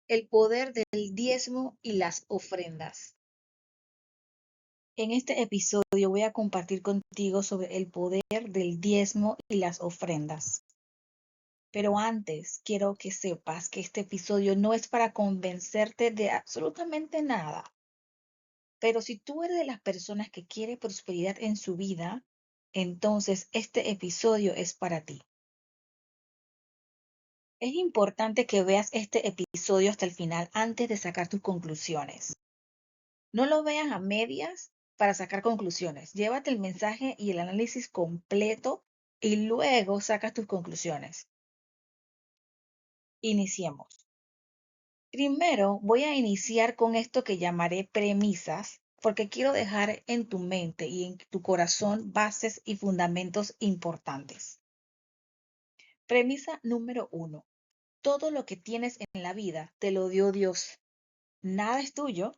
El poder del diezmo y las ofrendas. En este episodio voy a compartir contigo sobre el poder del diezmo y las ofrendas. Pero antes quiero que sepas que este episodio no es para convencerte de absolutamente nada. Pero si tú eres de las personas que quiere prosperidad en su vida, entonces este episodio es para ti. Es importante que veas este episodio hasta el final antes de sacar tus conclusiones. No lo veas a medias para sacar conclusiones. Llévate el mensaje y el análisis completo y luego sacas tus conclusiones. Iniciemos. Primero voy a iniciar con esto que llamaré premisas, porque quiero dejar en tu mente y en tu corazón bases y fundamentos importantes. Premisa número 1. Todo lo que tienes en la vida te lo dio Dios. Nada es tuyo.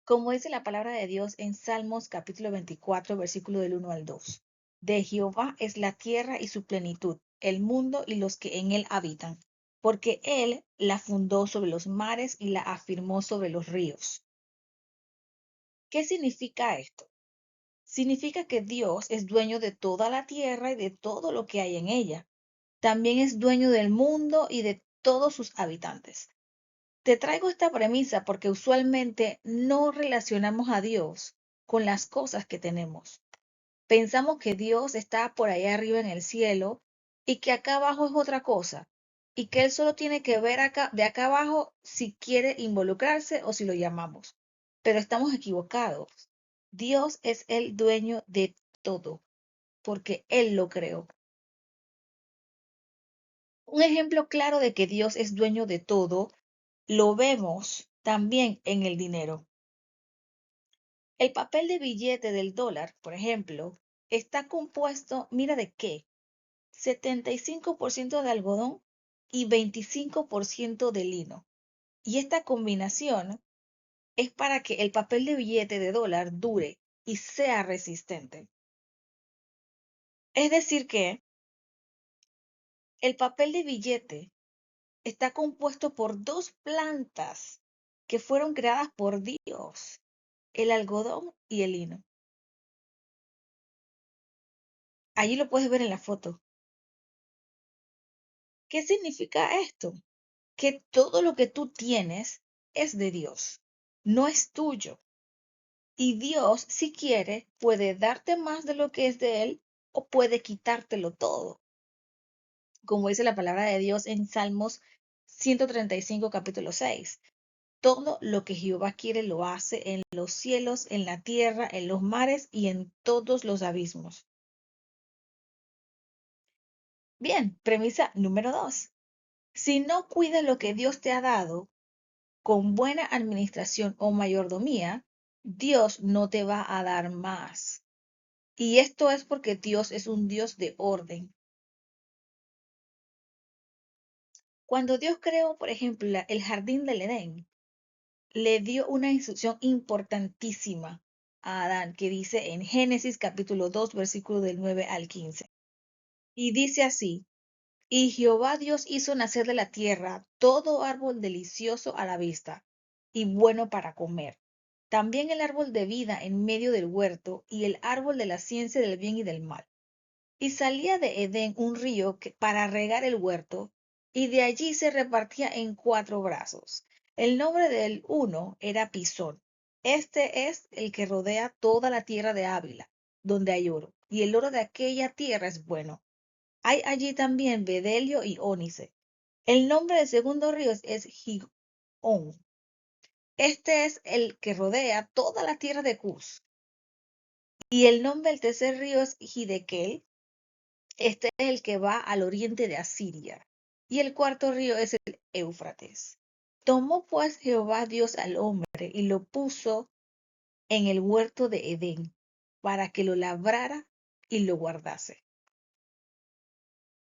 Como dice la palabra de Dios en Salmos capítulo 24, versículo del 1 al 2. De Jehová es la tierra y su plenitud, el mundo y los que en él habitan, porque él la fundó sobre los mares y la afirmó sobre los ríos. ¿Qué significa esto? Significa que Dios es dueño de toda la tierra y de todo lo que hay en ella. También es dueño del mundo y de todos sus habitantes. Te traigo esta premisa porque usualmente no relacionamos a Dios con las cosas que tenemos. Pensamos que Dios está por allá arriba en el cielo y que acá abajo es otra cosa y que Él solo tiene que ver de acá abajo si quiere involucrarse o si lo llamamos. Pero estamos equivocados. Dios es el dueño de todo porque Él lo creó. Un ejemplo claro de que Dios es dueño de todo lo vemos también en el dinero. El papel de billete del dólar, por ejemplo, está compuesto, mira de qué, 75% de algodón y 25% de lino. Y esta combinación es para que el papel de billete de dólar dure y sea resistente. Es decir que el papel de billete está compuesto por dos plantas que fueron creadas por Dios, el algodón y el lino. Allí lo puedes ver en la foto. ¿Qué significa esto? Que todo lo que tú tienes es de Dios, no es tuyo. Y Dios, si quiere, puede darte más de lo que es de Él o puede quitártelo todo. Como dice la palabra de Dios en Salmos 135, capítulo 6. Todo lo que Jehová quiere lo hace en los cielos, en la tierra, en los mares y en todos los abismos. Bien, premisa número 2. Si no cuidas lo que Dios te ha dado con buena administración o mayordomía, Dios no te va a dar más. Y esto es porque Dios es un Dios de orden. Cuando Dios creó, por ejemplo, el jardín del Edén, le dio una instrucción importantísima a Adán, que dice en Génesis capítulo 2, versículo del 9 al 15. Y dice así: y Jehová Dios hizo nacer de la tierra todo árbol delicioso a la vista y bueno para comer. También el árbol de vida en medio del huerto y el árbol de la ciencia del bien y del mal. Y salía de Edén un río para regar el huerto, y de allí se repartía en 4 brazos. El nombre del uno era Pisón. Este es el que rodea toda la tierra de Ávila, donde hay oro, y el oro de aquella tierra es bueno. Hay allí también bedelio y ónice. El nombre del segundo río es Gihón. Este es el que rodea toda la tierra de Cus. Y el nombre del tercer río es Hidekel. Este es el que va al oriente de Asiria. Y el cuarto río es el Éufrates. Tomó pues Jehová Dios al hombre y lo puso en el huerto de Edén, para que lo labrara y lo guardase.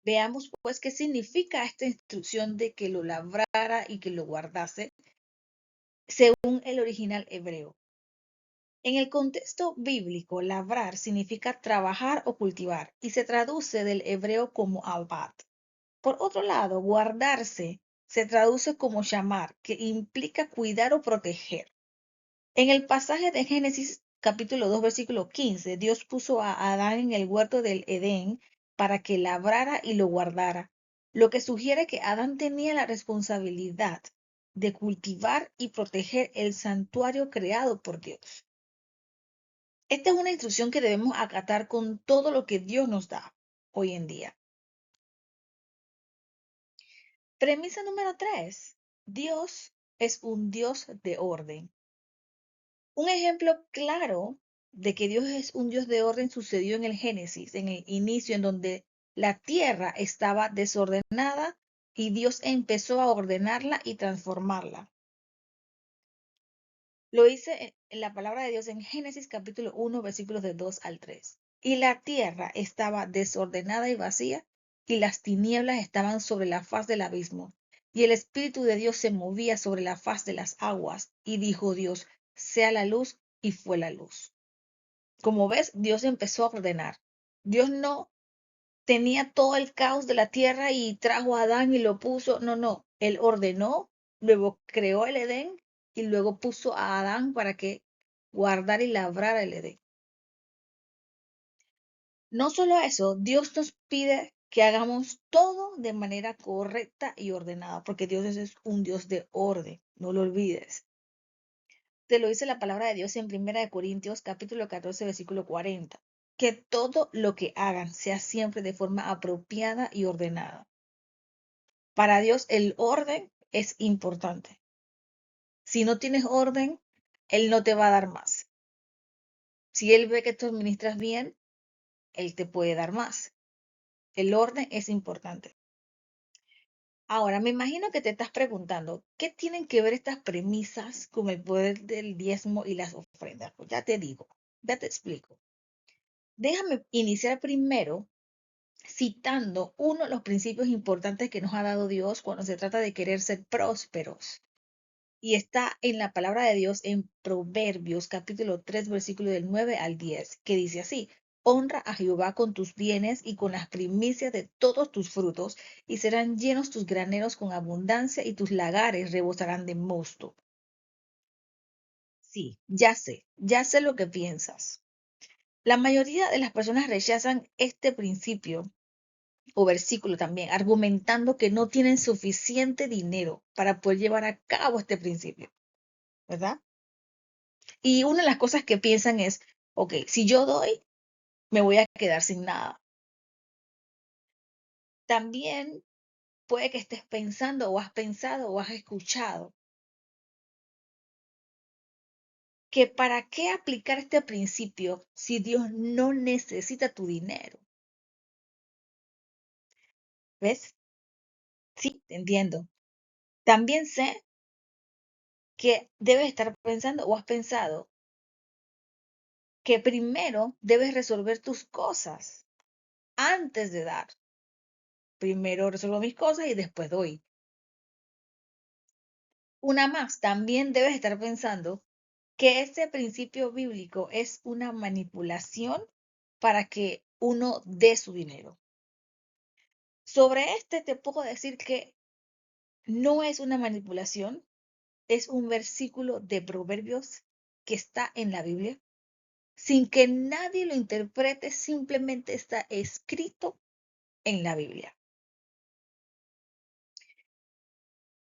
Veamos pues qué significa esta instrucción de que lo labrara y que lo guardase según el original hebreo. En el contexto bíblico, labrar significa trabajar o cultivar y se traduce del hebreo como abad. Por otro lado, guardarse se traduce como llamar, que implica cuidar o proteger. En el pasaje de Génesis capítulo 2, versículo 15, Dios puso a Adán en el huerto del Edén para que labrara y lo guardara, lo que sugiere que Adán tenía la responsabilidad de cultivar y proteger el santuario creado por Dios. Esta es una instrucción que debemos acatar con todo lo que Dios nos da hoy en día. Premisa número 3. Dios es un Dios de orden. Un ejemplo claro de que Dios es un Dios de orden sucedió en el Génesis, en el inicio, en donde la tierra estaba desordenada y Dios empezó a ordenarla y transformarla. Lo dice en la palabra de Dios en Génesis capítulo 1, versículos de 2 al 3. Y la tierra estaba desordenada y vacía, y las tinieblas estaban sobre la faz del abismo. Y el Espíritu de Dios se movía sobre la faz de las aguas. Y dijo Dios, sea la luz, y fue la luz. Como ves, Dios empezó a ordenar. Dios no tenía todo el caos de la tierra y trajo a Adán y lo puso. No, no. Él ordenó, luego creó el Edén y luego puso a Adán para que guardara y labrara el Edén. No solo eso, Dios nos pide que hagamos todo de manera correcta y ordenada, porque Dios es un Dios de orden, no lo olvides. Te lo dice la palabra de Dios en 1 Corintios capítulo 14, versículo 40. Que todo lo que hagan sea siempre de forma apropiada y ordenada. Para Dios el orden es importante. Si no tienes orden, Él no te va a dar más. Si Él ve que tú administras bien, Él te puede dar más. El orden es importante. Ahora, me imagino que te estás preguntando, ¿qué tienen que ver estas premisas con el poder del diezmo y las ofrendas? Pues ya te digo, ya te explico. Déjame iniciar primero citando uno de los principios importantes que nos ha dado Dios cuando se trata de querer ser prósperos. Y está en la palabra de Dios en Proverbios capítulo 3, versículo del 9 al 10, que dice así: honra a Jehová con tus bienes y con las primicias de todos tus frutos, y serán llenos tus graneros con abundancia y tus lagares rebosarán de mosto. Sí, ya sé lo que piensas. La mayoría de las personas rechazan este principio o versículo también, argumentando que no tienen suficiente dinero para poder llevar a cabo este principio, ¿verdad? Y una de las cosas que piensan es, ok, si yo doy, me voy a quedar sin nada. También puede que estés pensando o has pensado o has escuchado que para qué aplicar este principio si Dios no necesita tu dinero. ¿Ves? Sí, te entiendo. También sé que debes estar pensando o has pensado que primero debes resolver tus cosas antes de dar. Primero resuelvo mis cosas y después doy. Una más, también debes estar pensando que este principio bíblico es una manipulación para que uno dé su dinero. Sobre este te puedo decir que no es una manipulación, es un versículo de Proverbios que está en la Biblia, sin que nadie lo interprete, simplemente está escrito en la Biblia.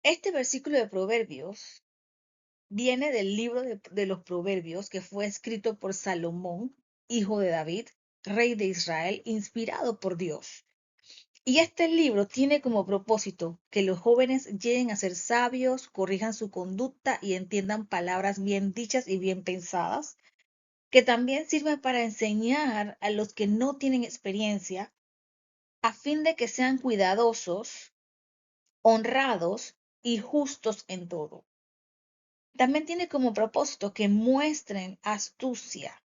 Este versículo de Proverbios viene del libro de los Proverbios que fue escrito por Salomón, hijo de David, rey de Israel, inspirado por Dios. Y este libro tiene como propósito que los jóvenes lleguen a ser sabios, corrijan su conducta y entiendan palabras bien dichas y bien pensadas, que también sirven para enseñar a los que no tienen experiencia, a fin de que sean cuidadosos, honrados y justos en todo. También tiene como propósito que muestren astucia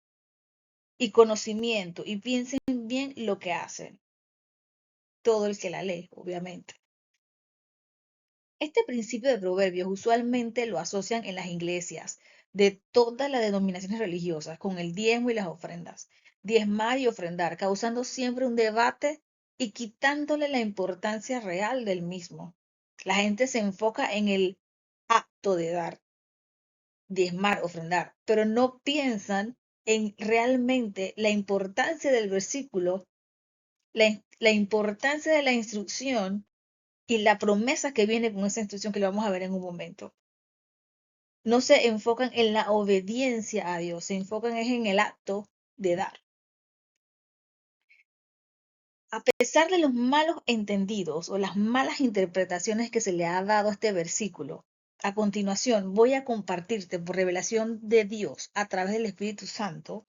y conocimiento y piensen bien lo que hacen. Todo el que la lee, obviamente. Este principio de proverbios usualmente lo asocian en las iglesias de todas las denominaciones religiosas con el diezmo y las ofrendas. Diezmar y ofrendar, causando siempre un debate y quitándole la importancia real del mismo. La gente se enfoca en el acto de dar, diezmar, ofrendar, pero no piensan en realmente la importancia del versículo, la importancia de la instrucción y la promesa que viene con esa instrucción que lo vamos a ver en un momento. No se enfocan en la obediencia a Dios, se enfocan en el acto de dar. A pesar de los malos entendidos o las malas interpretaciones que se le ha dado a este versículo, a continuación voy a compartirte por revelación de Dios a través del Espíritu Santo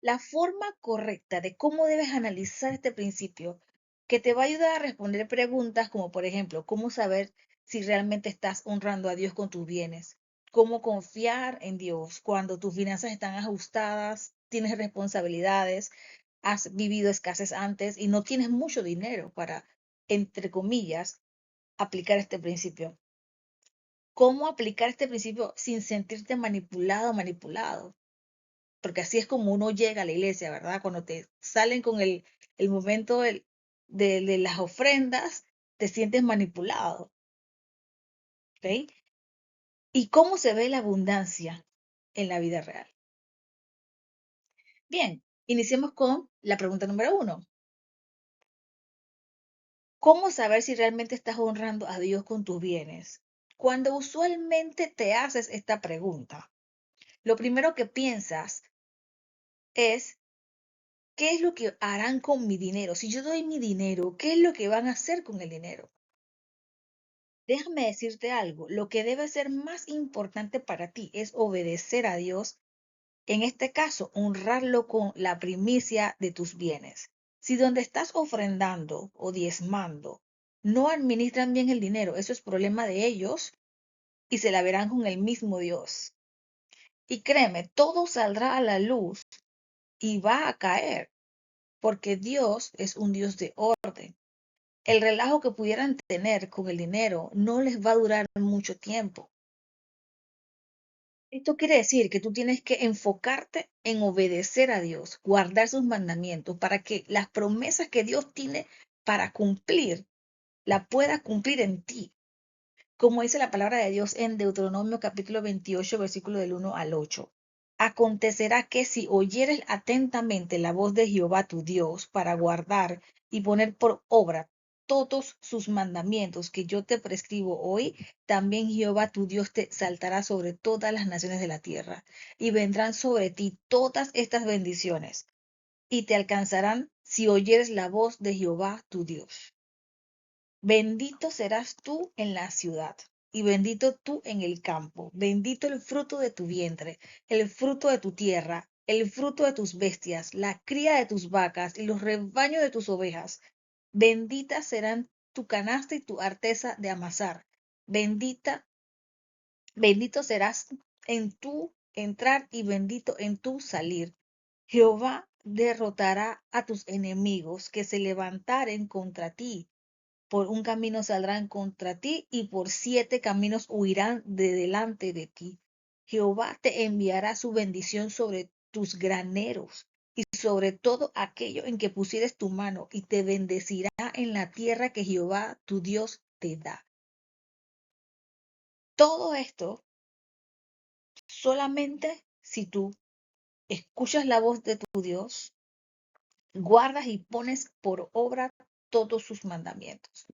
la forma correcta de cómo debes analizar este principio que te va a ayudar a responder preguntas como, por ejemplo, cómo saber si realmente estás honrando a Dios con tus bienes, cómo confiar en Dios cuando tus finanzas están ajustadas, tienes responsabilidades, has vivido escasez antes y no tienes mucho dinero para, entre comillas, aplicar este principio. ¿Cómo aplicar este principio sin sentirte manipulado o manipulado? Porque así es como uno llega a la iglesia, ¿verdad? Cuando te salen con el momento de las ofrendas, te sientes manipulado, ¿ok? ¿Y cómo se ve la abundancia en la vida real? Bien, iniciemos con la pregunta número 1. ¿Cómo saber si realmente estás honrando a Dios con tus bienes? Cuando usualmente te haces esta pregunta, lo primero que piensas es, ¿qué es lo que harán con mi dinero? Si yo doy mi dinero, ¿qué es lo que van a hacer con el dinero? Déjame decirte algo, lo que debe ser más importante para ti es obedecer a Dios, en este caso, honrarlo con la primicia de tus bienes. Si donde estás ofrendando o diezmando no administran bien el dinero, eso es problema de ellos y se la verán con el mismo Dios. Y créeme, todo saldrá a la luz y va a caer, porque Dios es un Dios de orden. El relajo que pudieran tener con el dinero no les va a durar mucho tiempo. Esto quiere decir que tú tienes que enfocarte en obedecer a Dios, guardar sus mandamientos para que las promesas que Dios tiene para cumplir, la pueda cumplir en ti. Como dice la palabra de Dios en Deuteronomio capítulo 28, versículo del 1 al 8. Acontecerá que si oyeres atentamente la voz de Jehová tu Dios para guardar y poner por obra todos sus mandamientos que yo te prescribo hoy, también Jehová tu Dios te saltará sobre todas las naciones de la tierra, y vendrán sobre ti todas estas bendiciones, y te alcanzarán si oyeres la voz de Jehová tu Dios. Bendito serás tú en la ciudad y bendito tú en el campo. Bendito el fruto de tu vientre, el fruto de tu tierra, el fruto de tus bestias, la cría de tus vacas y los rebaños de tus ovejas. Benditas serán tu canasta y tu arteza de amasar. Bendito serás en tu entrar y bendito en tu salir. Jehová derrotará a tus enemigos que se levantaren contra ti. Por un camino saldrán contra ti y por 7 caminos huirán de delante de ti. Jehová te enviará su bendición sobre tus graneros y sobre todo aquello en que pusieres tu mano, y te bendecirá en la tierra que Jehová tu Dios te da. Todo esto solamente si tú escuchas la voz de tu Dios, guardas y pones por obra todos sus mandamientos.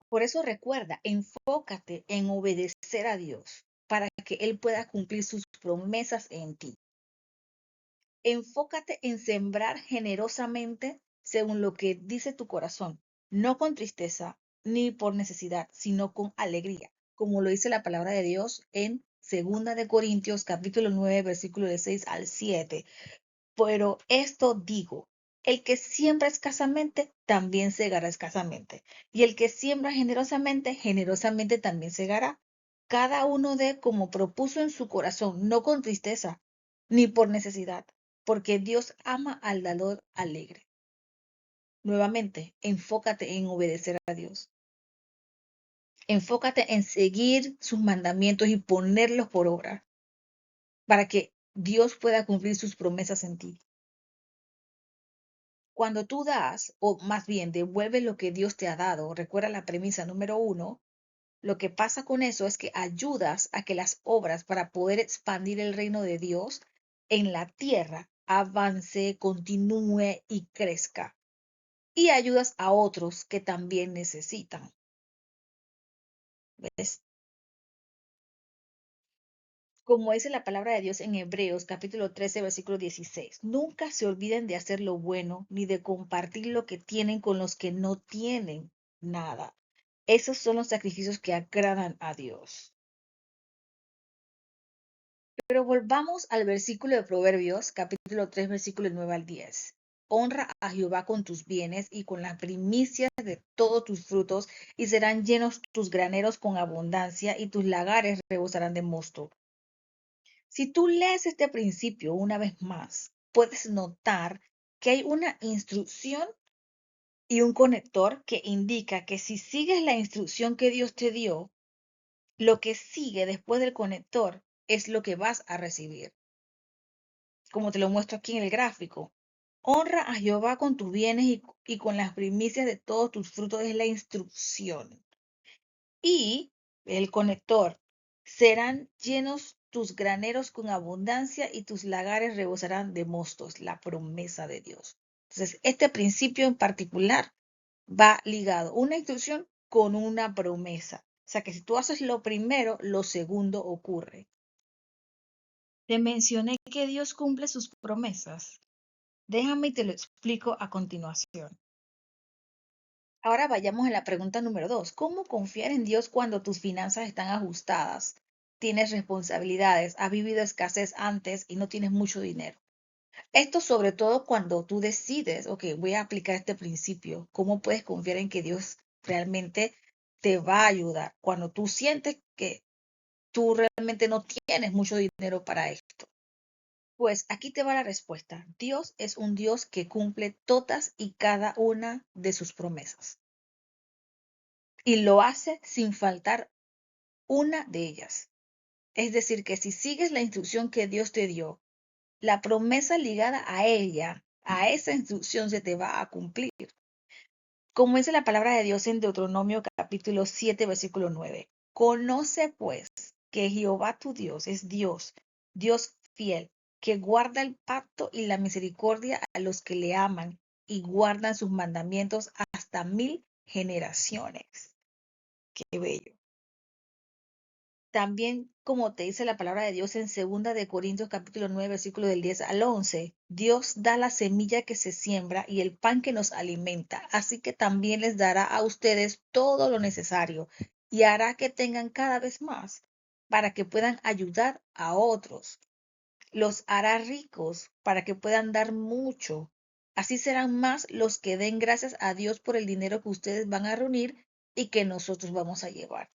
Por eso recuerda, enfócate en obedecer a Dios para que Él pueda cumplir sus promesas en ti. Enfócate en sembrar generosamente según lo que dice tu corazón, no con tristeza ni por necesidad, sino con alegría, como lo dice la palabra de Dios en 2 Corintios capítulo 9, versículo de 6 al 7. Pero esto digo, el que siembra escasamente, también segará escasamente. Y el que siembra generosamente, generosamente también segará. Cada uno dé como propuso en su corazón, no con tristeza, ni por necesidad, porque Dios ama al dador alegre. Nuevamente, enfócate en obedecer a Dios. Enfócate en seguir sus mandamientos y ponerlos por obra, para que Dios pueda cumplir sus promesas en ti. Cuando tú das, o más bien devuelves lo que Dios te ha dado, recuerda la premisa número 1, lo que pasa con eso es que ayudas a que las obras para poder expandir el reino de Dios en la tierra avance, continúe y crezca. Y ayudas a otros que también necesitan. ¿Ves? Como dice la palabra de Dios en Hebreos capítulo 13, versículo 16, nunca se olviden de hacer lo bueno ni de compartir lo que tienen con los que no tienen nada. Esos son los sacrificios que agradan a Dios. Pero volvamos al versículo de Proverbios, capítulo 3, versículo 9 al 10. Honra a Jehová con tus bienes y con las primicias de todos tus frutos, y serán llenos tus graneros con abundancia, y tus lagares rebosarán de mosto. Si tú lees este principio una vez más, puedes notar que hay una instrucción y un conector que indica que si sigues la instrucción que Dios te dio, lo que sigue después del conector es lo que vas a recibir, como te lo muestro aquí en el gráfico. Honra a Jehová con tus bienes y con las primicias de todos tus frutos es la instrucción. Y el conector, serán llenos tus graneros con abundancia y tus lagares rebosarán de mostos, la promesa de Dios. Entonces, este principio en particular va ligado una instrucción con una promesa. O sea que si tú haces lo primero, lo segundo ocurre. Te mencioné que Dios cumple sus promesas. Déjame y te lo explico a continuación. Ahora vayamos a la pregunta número 2. ¿Cómo confiar en Dios cuando tus finanzas están ajustadas? Tienes responsabilidades, has vivido escasez antes y no tienes mucho dinero. Esto sobre todo cuando tú decides, ok, voy a aplicar este principio. ¿Cómo puedes confiar en que Dios realmente te va a ayudar cuando tú sientes que tú realmente no tienes mucho dinero para esto? Pues aquí te va la respuesta. Dios es un Dios que cumple todas y cada una de sus promesas. Y lo hace sin faltar una de ellas. Es decir, que si sigues la instrucción que Dios te dio, la promesa ligada a ella, a esa instrucción se te va a cumplir. Como dice la palabra de Dios en Deuteronomio capítulo 7, versículo 9. Conoce pues que Jehová tu Dios es Dios, Dios fiel, que guarda el pacto y la misericordia a los que le aman y guardan sus mandamientos hasta 1000 generaciones. Qué bello. También, como te dice la palabra de Dios en 2 Corintios capítulo 9, versículo del 10 al 11, Dios da la semilla que se siembra y el pan que nos alimenta, así que también les dará a ustedes todo lo necesario y hará que tengan cada vez más para que puedan ayudar a otros. Los hará ricos para que puedan dar mucho. Así serán más los que den gracias a Dios por el dinero que ustedes van a reunir y que nosotros vamos a llevar.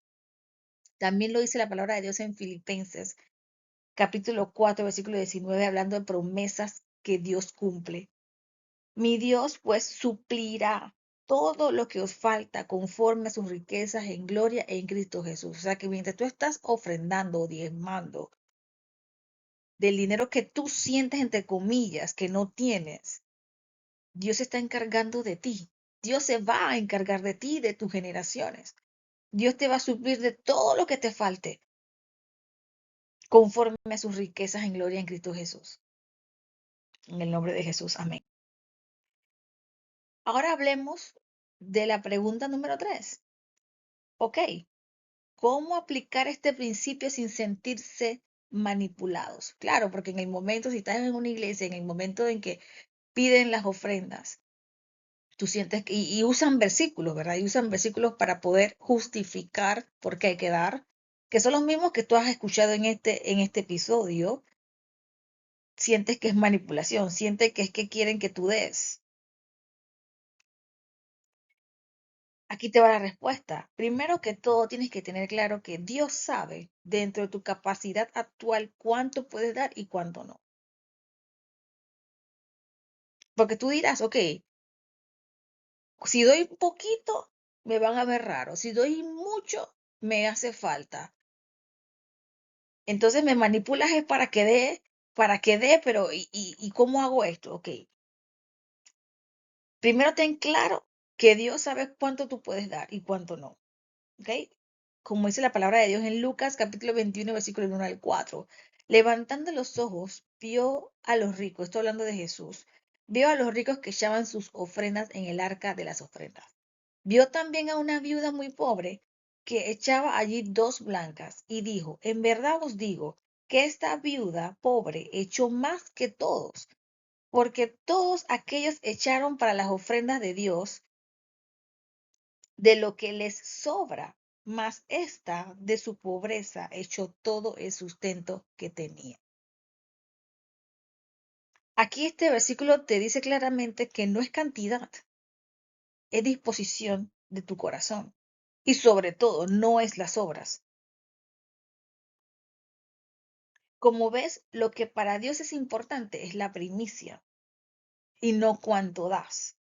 También lo dice la palabra de Dios en Filipenses, capítulo 4, versículo 19, hablando de promesas que Dios cumple. Mi Dios pues suplirá todo lo que os falta conforme a sus riquezas en gloria en Cristo Jesús. O sea que mientras tú estás ofrendando o diezmando del dinero que tú sientes, entre comillas, que no tienes, Dios se está encargando de ti. Dios se va a encargar de ti y de tus generaciones. Dios te va a suplir de todo lo que te falte conforme a sus riquezas en gloria en Cristo Jesús. En el nombre de Jesús, amén. Ahora hablemos de la pregunta número 3. Ok, ¿cómo aplicar este principio sin sentirse manipulados? Claro, porque en el momento, si estás en una iglesia, en el momento en que piden las ofrendas, tú sientes que, y usan versículos, ¿verdad? Y usan versículos para poder justificar por qué hay que dar, que son los mismos que tú has escuchado en este episodio. Sientes que es manipulación, sientes que es que quieren que tú des. Aquí te va la respuesta. Primero que todo, tienes que tener claro que Dios sabe dentro de tu capacidad actual cuánto puedes dar y cuánto no. Porque tú dirás, ok, si doy poquito, me van a ver raro. Si doy mucho, me hace falta. Entonces me manipulas es para que dé, pero ¿y cómo hago esto? Ok, Primero ten claro que Dios sabe cuánto tú puedes dar y cuánto no. ¿Ok? Como dice la palabra de Dios en Lucas capítulo 21, versículo 1 al 4. Levantando los ojos, vio a los ricos, estoy hablando de Jesús, vio a los ricos que echaban sus ofrendas en el arca de las ofrendas. Vio también a una viuda muy pobre que echaba allí 2 blancas y dijo, en verdad os digo que esta viuda pobre echó más que todos, porque todos aquellos echaron para las ofrendas de Dios de lo que les sobra, mas esta de su pobreza echó todo el sustento que tenía. Aquí este versículo te dice claramente que no es cantidad, es disposición de tu corazón. Y sobre todo, no es las obras. Como ves, lo que para Dios es importante es la primicia y no cuánto das.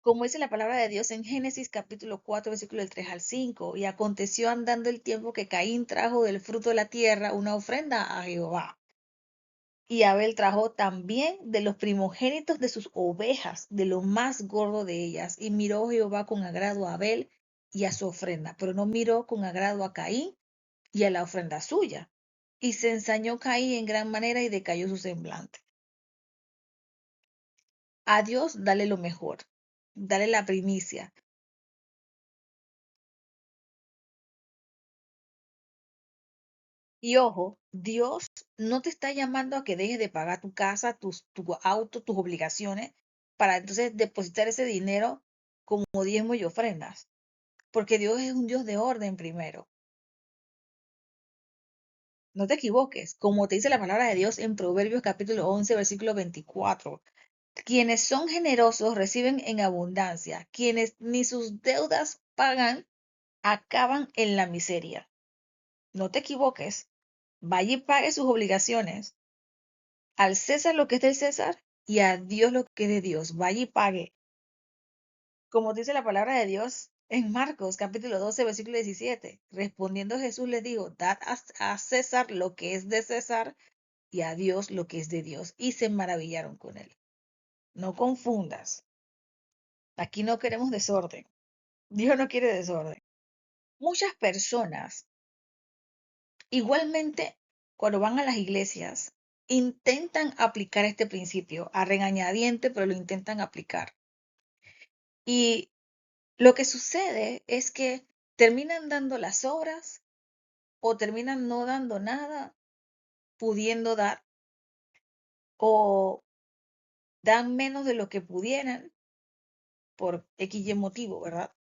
Como dice la palabra de Dios en Génesis capítulo 4, versículo del 3 al 5, y aconteció andando el tiempo que Caín trajo del fruto de la tierra una ofrenda a Jehová. Y Abel trajo también de los primogénitos de sus ovejas, de lo más gordo de ellas. Y miró Jehová con agrado a Abel y a su ofrenda, pero no miró con agrado a Caín y a la ofrenda suya. Y se ensañó Caín en gran manera y decayó su semblante. A Dios dale lo mejor, dale la primicia. Y ojo, Dios no te está llamando a que dejes de pagar tu casa, tu auto, tus obligaciones, para entonces depositar ese dinero como diezmo y ofrendas. Porque Dios es un Dios de orden primero. No te equivoques, como te dice la palabra de Dios en Proverbios capítulo 11, versículo 24. Quienes son generosos reciben en abundancia, quienes ni sus deudas pagan, acaban en la miseria. No te equivoques, vaya y pague sus obligaciones. Al César lo que es del César y a Dios lo que es de Dios. Vaya y pague. Como dice la palabra de Dios en Marcos capítulo 12, versículo 17. Respondiendo Jesús les dijo, dad a César lo que es de César y a Dios lo que es de Dios. Y se maravillaron con él. No confundas. Aquí no queremos desorden. Dios no quiere desorden. Muchas personas, igualmente, cuando van a las iglesias, intentan aplicar este principio a regañadiente, pero lo intentan aplicar. Y lo que sucede es que terminan dando las obras o terminan no dando nada, pudiendo dar, o dan menos de lo que pudieran por X y motivo, ¿verdad?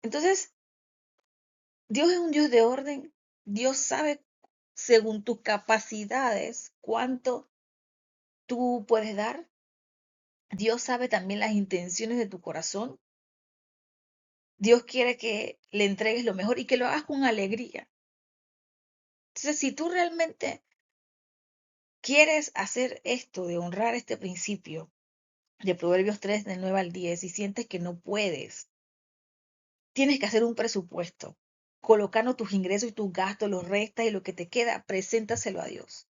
Entonces, Dios es un Dios de orden. Dios sabe, según tus capacidades, cuánto tú puedes dar. Dios sabe también las intenciones de tu corazón. Dios quiere que le entregues lo mejor y que lo hagas con alegría. Entonces, si tú realmente quieres hacer esto de honrar este principio de Proverbios 3 del 9 al 10 y sientes que no puedes, tienes que hacer un presupuesto, colocando tus ingresos y tus gastos, los restas y lo que te queda, preséntaselo a Dios.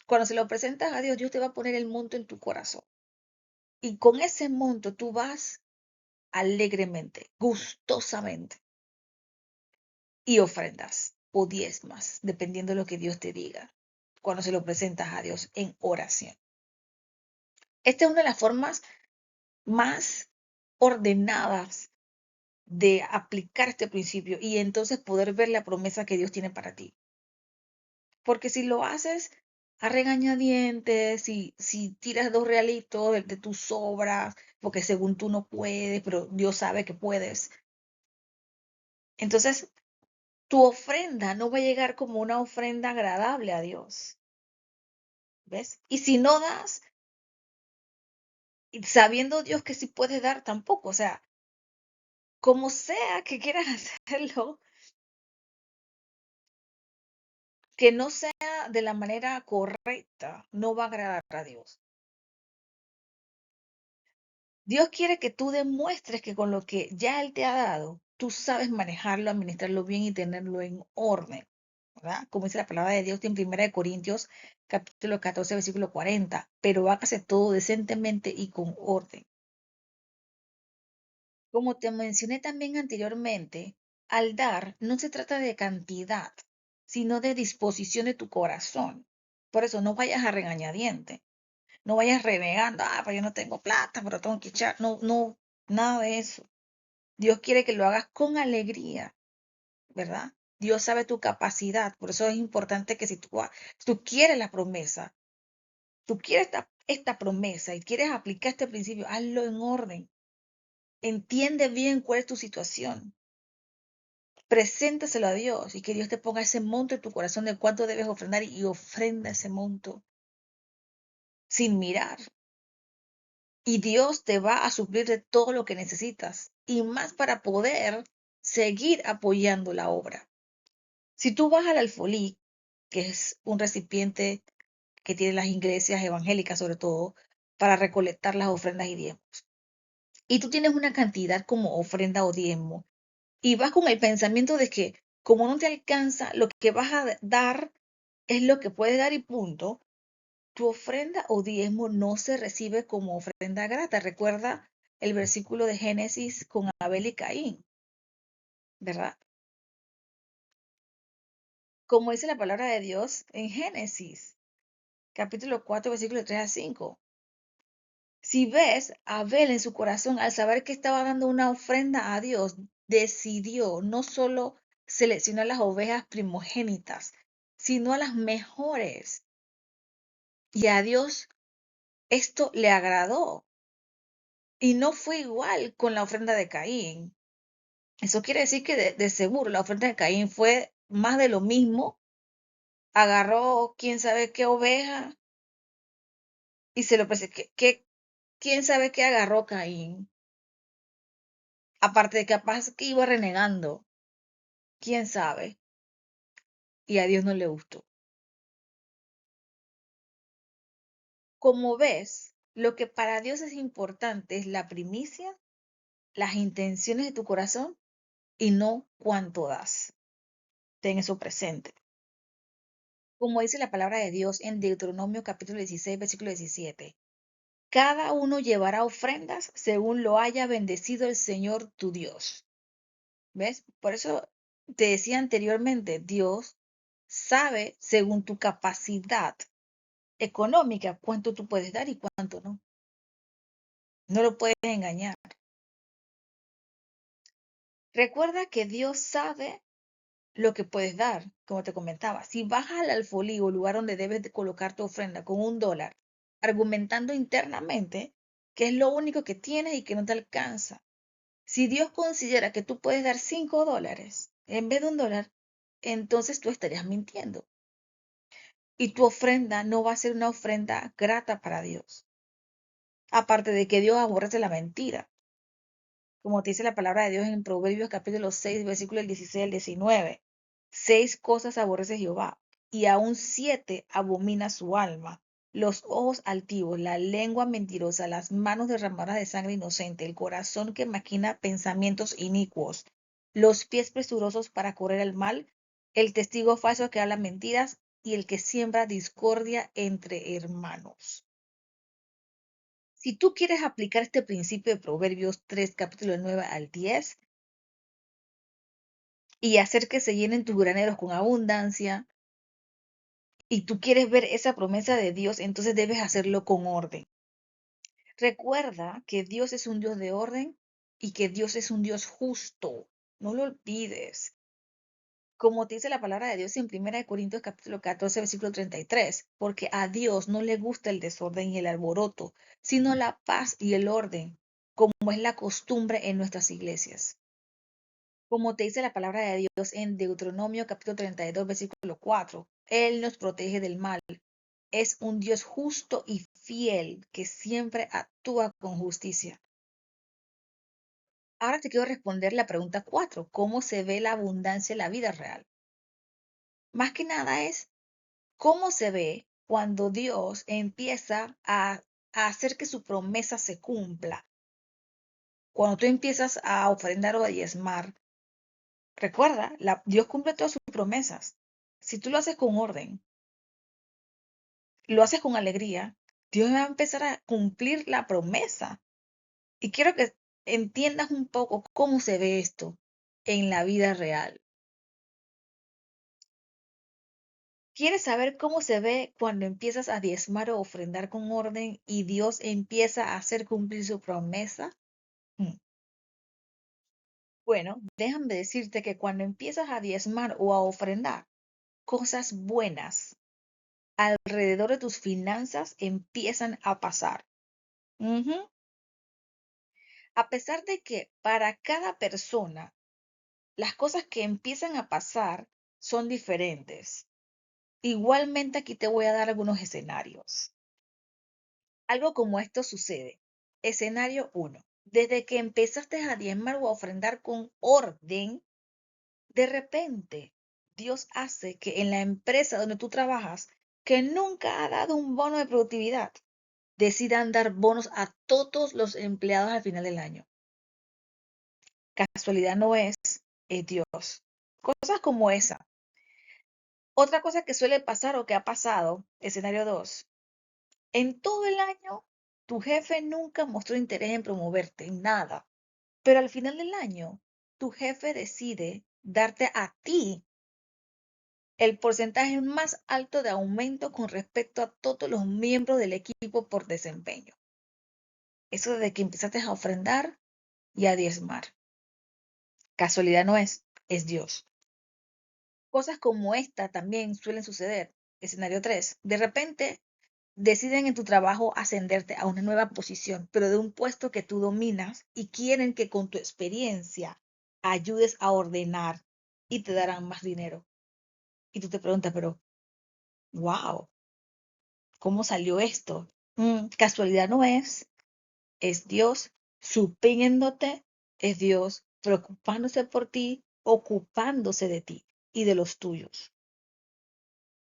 Cuando se lo presentas a Dios, Dios te va a poner el monto en tu corazón. Y con ese monto tú vas alegremente, gustosamente, y ofrendas o diezmas, dependiendo de lo que Dios te diga, cuando se lo presentas a Dios en oración. Esta es una de las formas más ordenadas de aplicar este principio y entonces poder ver la promesa que Dios tiene para ti. Porque si lo haces a regañadientes, si tiras 2 realitos de tus sobras, porque según tú no puedes, pero Dios sabe que puedes, entonces tu ofrenda no va a llegar como una ofrenda agradable a Dios. ¿Ves? Y si no das, sabiendo Dios que sí puedes dar tampoco, o sea, como sea que quieras hacerlo, que no sea de la manera correcta, no va a agradar a Dios. Dios quiere que tú demuestres que con lo que ya Él te ha dado, tú sabes manejarlo, administrarlo bien y tenerlo en orden. ¿verdad? Como dice la palabra de Dios en 1 Corintios, capítulo 14, versículo 40. Pero hágase todo decentemente y con orden. Como te mencioné también anteriormente, al dar no se trata de cantidad, sino de disposición de tu corazón. Por eso no vayas a regañadiente, no vayas renegando, pues yo no tengo plata, pero tengo que echar. No, no, nada de eso. Dios quiere que lo hagas con alegría, ¿verdad? Dios sabe tu capacidad, por eso es importante que si tú quieres la promesa, tú quieres esta promesa y quieres aplicar este principio, hazlo en orden. Entiende bien cuál es tu situación. Preséntaselo a Dios y que Dios te ponga ese monto en tu corazón de cuánto debes ofrendar y ofrenda ese monto sin mirar. Y Dios te va a suplir de todo lo que necesitas y más para poder seguir apoyando la obra. Si tú vas al alfolí, que es un recipiente que tienen las iglesias evangélicas sobre todo, para recolectar las ofrendas y diezmos, y tú tienes una cantidad como ofrenda o diezmo, y vas con el pensamiento de que como no te alcanza, lo que vas a dar es lo que puedes dar y punto, tu ofrenda o diezmo no se recibe como ofrenda grata. Recuerda el versículo de Génesis con Abel y Caín, ¿verdad? Como dice la palabra de Dios en Génesis, capítulo 4, versículo 3 a 5. Si ves, Abel en su corazón, al saber que estaba dando una ofrenda a Dios, decidió no solo seleccionar las ovejas primogénitas, sino a las mejores. Y a Dios esto le agradó. Y no fue igual con la ofrenda de Caín. Eso quiere decir que de seguro la ofrenda de Caín fue más de lo mismo. Agarró quién sabe qué oveja y se lo presentó. ¿Quién sabe qué agarró Caín? Aparte de capaz que iba renegando. ¿Quién sabe? Y a Dios no le gustó. Como ves, lo que para Dios es importante es la primicia, las intenciones de tu corazón y no cuánto das. Ten eso presente. Como dice la palabra de Dios en Deuteronomio capítulo 16, versículo 17. Cada uno llevará ofrendas según lo haya bendecido el Señor tu Dios. ¿Ves? Por eso te decía anteriormente, Dios sabe según tu capacidad económica cuánto tú puedes dar y cuánto no. No lo puedes engañar. Recuerda que Dios sabe lo que puedes dar, como te comentaba. Si vas al alfolí o lugar donde debes de colocar tu ofrenda con $1, argumentando internamente que es lo único que tienes y que no te alcanza. Si Dios considera que tú puedes dar $5 en vez de $1, entonces tú estarías mintiendo. Y tu ofrenda no va a ser una ofrenda grata para Dios. Aparte de que Dios aborrece la mentira. Como te dice la palabra de Dios en Proverbios capítulo 6, versículo 16 al 19. 6 cosas aborrece Jehová, y aún 7 abomina su alma: los ojos altivos, la lengua mentirosa, las manos derramadoras de sangre inocente, el corazón que maquina pensamientos inicuos, los pies presurosos para correr el mal, el testigo falso que habla mentiras, y el que siembra discordia entre hermanos. Si tú quieres aplicar este principio de Proverbios 3, capítulo 9 al 10, y hacer que se llenen tus graneros con abundancia, y tú quieres ver esa promesa de Dios, entonces debes hacerlo con orden. Recuerda que Dios es un Dios de orden y que Dios es un Dios justo. No lo olvides. Como te dice la palabra de Dios en 1 Corintios capítulo 14, versículo 33, porque a Dios no le gusta el desorden y el alboroto, sino la paz y el orden, como es la costumbre en nuestras iglesias. Como te dice la palabra de Dios en Deuteronomio capítulo 32, versículo 4, Él nos protege del mal. Es un Dios justo y fiel que siempre actúa con justicia. Ahora te quiero responder la pregunta 4. ¿Cómo se ve la abundancia en la vida real? Más que nada es cómo se ve cuando Dios empieza a hacer que su promesa se cumpla. Cuando tú empiezas a ofrendar o a diezmar, recuerda, Dios cumple todas sus promesas. Si tú lo haces con orden, lo haces con alegría, Dios va a empezar a cumplir la promesa. Y quiero que entiendas un poco cómo se ve esto en la vida real. ¿Quieres saber cómo se ve cuando empiezas a diezmar o ofrendar con orden y Dios empieza a hacer cumplir su promesa? Mm. Bueno, déjame decirte que cuando empiezas a diezmar o a ofrendar, cosas buenas alrededor de tus finanzas empiezan a pasar. Ujú. A pesar de que para cada persona las cosas que empiezan a pasar son diferentes. Igualmente aquí te voy a dar algunos escenarios. Algo como esto sucede. Escenario 1. Desde que empezaste a diezmar o a ofrendar con orden, de repente Dios hace que en la empresa donde tú trabajas, que nunca ha dado un bono de productividad, decidan dar bonos a todos los empleados al final del año. Casualidad no es Dios. Cosas como esa. Otra cosa que suele pasar o que ha pasado, escenario 2, en todo el año tu jefe nunca mostró interés en promoverte, en nada, pero al final del año tu jefe decide darte a ti el porcentaje más alto de aumento con respecto a todos los miembros del equipo por desempeño. Eso desde que empezaste a ofrendar y a diezmar. Casualidad no es Dios. Cosas como esta también suelen suceder. Escenario 3. De repente deciden en tu trabajo ascenderte a una nueva posición, pero de un puesto que tú dominas y quieren que con tu experiencia ayudes a ordenar y te darán más dinero. Y tú te preguntas, pero, wow, ¿cómo salió esto? Casualidad no es Dios supliéndote, es Dios preocupándose por ti, ocupándose de ti y de los tuyos.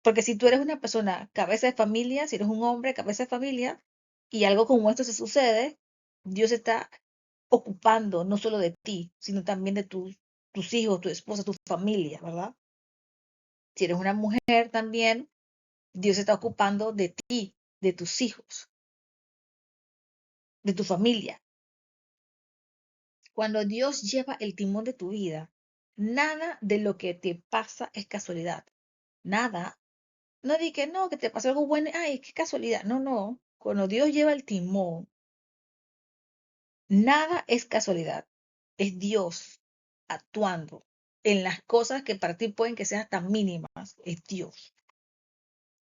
Porque si tú eres una persona cabeza de familia, si eres un hombre cabeza de familia, y algo como esto se sucede, Dios está ocupando no solo de ti, sino también de tus hijos, tu esposa, tu familia, ¿verdad? Si eres una mujer también, Dios está ocupando de ti, de tus hijos, de tu familia. Cuando Dios lleva el timón de tu vida, nada de lo que te pasa es casualidad. Nada. No di que no, que te pasó algo bueno, ay, qué casualidad. No, no. Cuando Dios lleva el timón, nada es casualidad. Es Dios actuando en las cosas que para ti pueden que sean tan mínimas. Es Dios.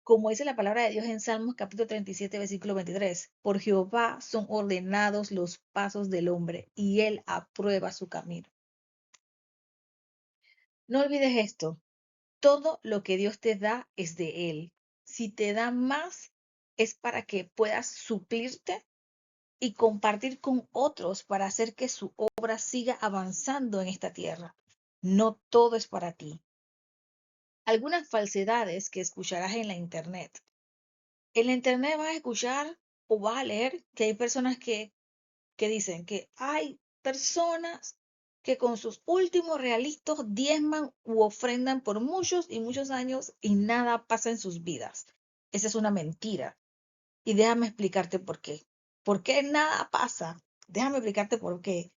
Como dice la palabra de Dios en Salmos capítulo 37, versículo 23, por Jehová son ordenados los pasos del hombre y él aprueba su camino. No olvides esto, todo lo que Dios te da es de él. Si te da más, es para que puedas suplirte y compartir con otros para hacer que su obra siga avanzando en esta tierra. No todo es para ti. Algunas falsedades que escucharás en la internet. En la internet vas a escuchar o vas a leer que hay personas que dicen que hay personas que con sus últimos realitos diezman u ofrendan por muchos y muchos años y nada pasa en sus vidas. Esa es una mentira. Y déjame explicarte por qué. ¿Por qué nada pasa? Déjame explicarte por qué.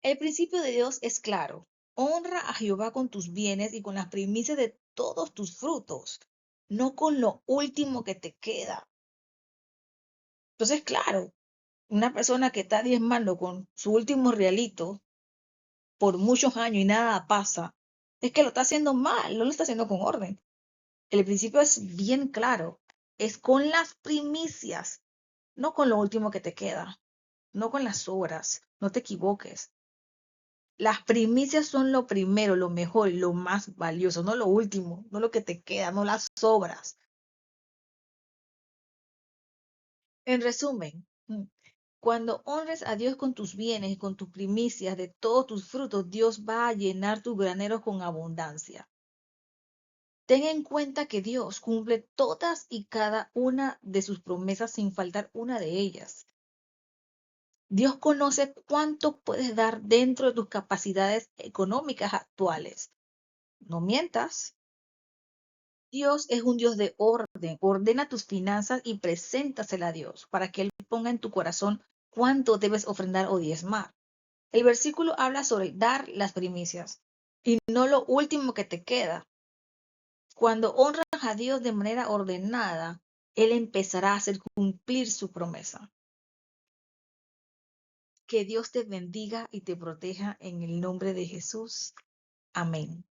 El principio de Dios es claro. Honra a Jehová con tus bienes y con las primicias de todos tus frutos, no con lo último que te queda. Entonces, claro, una persona que está diezmando con su último realito por muchos años y nada pasa, es que lo está haciendo mal, no lo está haciendo con orden. El principio es bien claro, es con las primicias, no con lo último que te queda, no con las obras, no te equivoques. Las primicias son lo primero, lo mejor, lo más valioso, no lo último, no lo que te queda, no las obras. En resumen, cuando honres a Dios con tus bienes y con tus primicias de todos tus frutos, Dios va a llenar tus graneros con abundancia. Ten en cuenta que Dios cumple todas y cada una de sus promesas sin faltar una de ellas. Dios conoce cuánto puedes dar dentro de tus capacidades económicas actuales. No mientas. Dios es un Dios de orden. Ordena tus finanzas y preséntasela a Dios para que Él ponga en tu corazón cuánto debes ofrendar o diezmar. El versículo habla sobre dar las primicias y no lo último que te queda. Cuando honras a Dios de manera ordenada, Él empezará a hacer cumplir su promesa. Que Dios te bendiga y te proteja en el nombre de Jesús. Amén.